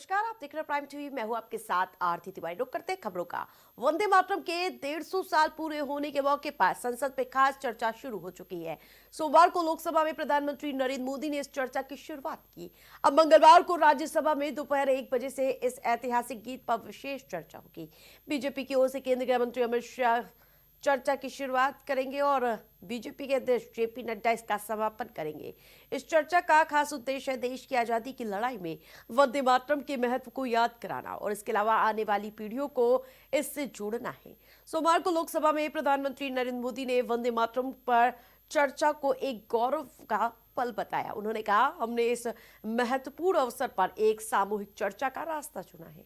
नमस्कार, आप देख रहे हैं प्राइम टीवी। मैं हूं आपके साथ आरती तिवारी। रुक करते हैं खबरों का। वंदे मातरम के 150 साल पूरे होने के मौके पर संसद में खास चर्चा शुरू हो चुकी है। सोमवार को लोकसभा में प्रधानमंत्री नरेंद्र मोदी ने इस चर्चा की शुरुआत की। अब मंगलवार को राज्यसभा में दोपहर 1 बजे से इस ऐतिहासिक गीत पर विशेष चर्चा होगी। बीजेपी की ओर से केंद्रीय गृह मंत्री अमित शाह चर्चा की शुरुआत करेंगे और बीजेपी के अध्यक्ष जेपी नड्डा इसका समापन करेंगे। इस चर्चा का खास उद्देश्य है देश की आजादी की लड़ाई में वंदे मातरम के महत्व को याद कराना और इसके अलावा आने वाली पीढ़ियों को इससे जोड़ना है। सोमवार को लोकसभा में प्रधानमंत्री नरेंद्र मोदी ने वंदे मातरम पर चर्चा को एक गौरव का पल बताया। उन्होंने कहा, हमने इस महत्वपूर्ण अवसर पर एक सामूहिक चर्चा का रास्ता चुना है।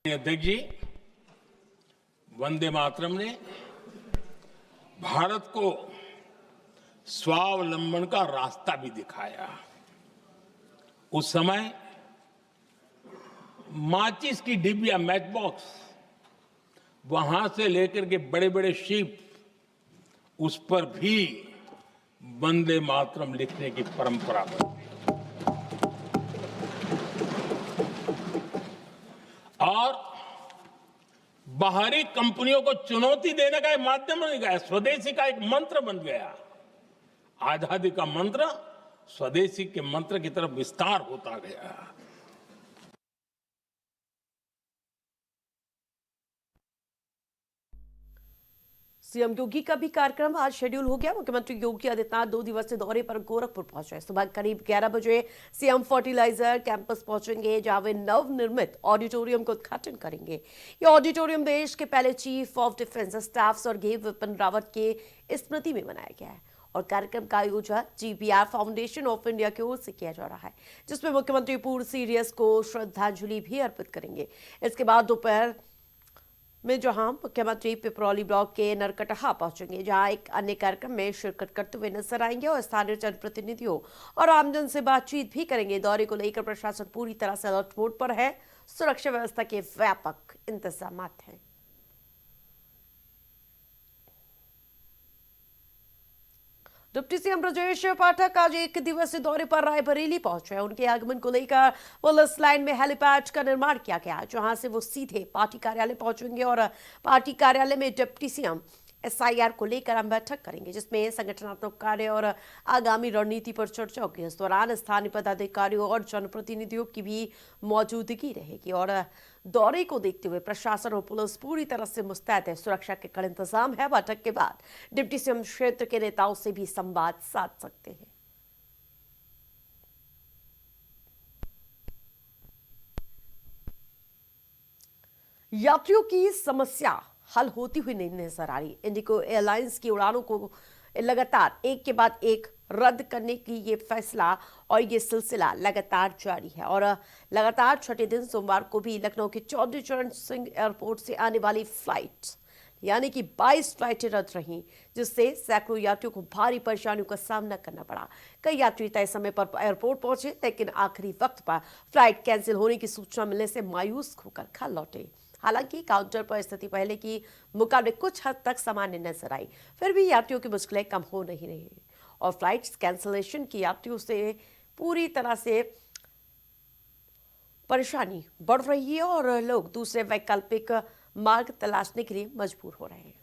अध्यक्ष जी, वंदे मातरम ने भारत को स्वावलंबन का रास्ता भी दिखाया। उस समय माचिस की डिबिया, मैच बॉक्स, वहां से लेकर के बड़े बड़े शिप, उस पर भी वंदे मातरम लिखने की परंपरा बनी और बाहरी कंपनियों को चुनौती देने का एक माध्यम बन गया। स्वदेशी का एक मंत्र बन गया। आजादी का मंत्र स्वदेशी के मंत्र की तरफ विस्तार होता गया। सीएम योगी का भी कार्यक्रम आज शेड्यूल हो गया। मुख्यमंत्री योगी आदित्यनाथ 2 दिवसीय दौरे पर गोरखपुर पहुंचे। सुबह करीब 11 बजे सीएम फर्टिलाइजर कैंपस पहुंचेंगे, जहां वे नवनिर्मित ऑडिटोरियम का उद्घाटन करेंगे। यह ऑडिटोरियम देश के पहले चीफ ऑफ डिफेंस स्टाफ स्वर्गीय विपिन रावत के स्मृति में बनाया गया है और कार्यक्रम का आयोजन GBR फाउंडेशन ऑफ इंडिया की ओर से किया जा रहा है, जिसमें मुख्यमंत्री पूर्ण सीरियस को श्रद्धांजलि भी अर्पित करेंगे। इसके बाद दोपहर में जहां मुख्यमंत्री पिपरौली ब्लॉक के नरकटहा पहुंचेंगे, जहां एक अन्य कार्यक्रम में शिरकत करते हुए नजर आएंगे और स्थानीय जनप्रतिनिधियों और आमजन से बातचीत भी करेंगे। दौरे को लेकर प्रशासन पूरी तरह से अलर्ट मोड पर है। सुरक्षा व्यवस्था के व्यापक इंतजाम हैं। डिप्टी सीएम ब्रजेश पाठक आज 1 दिवसीय दौरे पर रायबरेली पहुंचे। उनके आगमन को लेकर पुलिस लाइन में हेलीपैड का निर्माण किया गया, जहां से वो सीधे पार्टी कार्यालय पहुंचेंगे और पार्टी कार्यालय में डिप्टी सीएम SIR को लेकर हम बैठक करेंगे, जिसमें संगठनात्मक कार्य और आगामी रणनीति पर चर्चा होगी। इस दौरान स्थानीय पदाधिकारियों और जनप्रतिनिधियों की भी मौजूदगी रहेगी और दौरे को देखते हुए प्रशासन और पुलिस पूरी तरह से मुस्तैद है। सुरक्षा के कड़े इंतजाम है। बैठक के बाद डिप्टी सीएम क्षेत्र के नेताओं से भी संवाद साध सकते हैं। यात्रियों की समस्या हल होती हुई नहीं नजर आ रही। इंडिगो एयरलाइंस की उड़ानों को लगातार एक के बाद एक रद्द करने की ये फैसला और ये सिलसिला लगातार जारी है और लगातार छठे दिन सोमवार को भी लखनऊ के चौधरी चरण सिंह एयरपोर्ट से आने वाली फ्लाइट यानी कि 22 फ्लाइटें रद्द रहीं, जिससे सैकड़ों यात्रियों को भारी परेशानियों का सामना करना पड़ा। कई यात्री तय समय पर एयरपोर्ट पहुंचे, लेकिन आखिरी वक्त पर फ्लाइट कैंसिल होने की सूचना मिलने से मायूस होकर घर लौटे। हालांकि काउंटर पर स्थिति पहले की मुकाबले कुछ हद तक सामान्य नजर आई, फिर भी यात्रियों की मुश्किलें कम हो नहीं रही और फ्लाइट कैंसिलेशन की यात्रियों से पूरी तरह से परेशानी बढ़ रही है और लोग दूसरे वैकल्पिक मार्ग तलाशने के लिए मजबूर हो रहे हैं।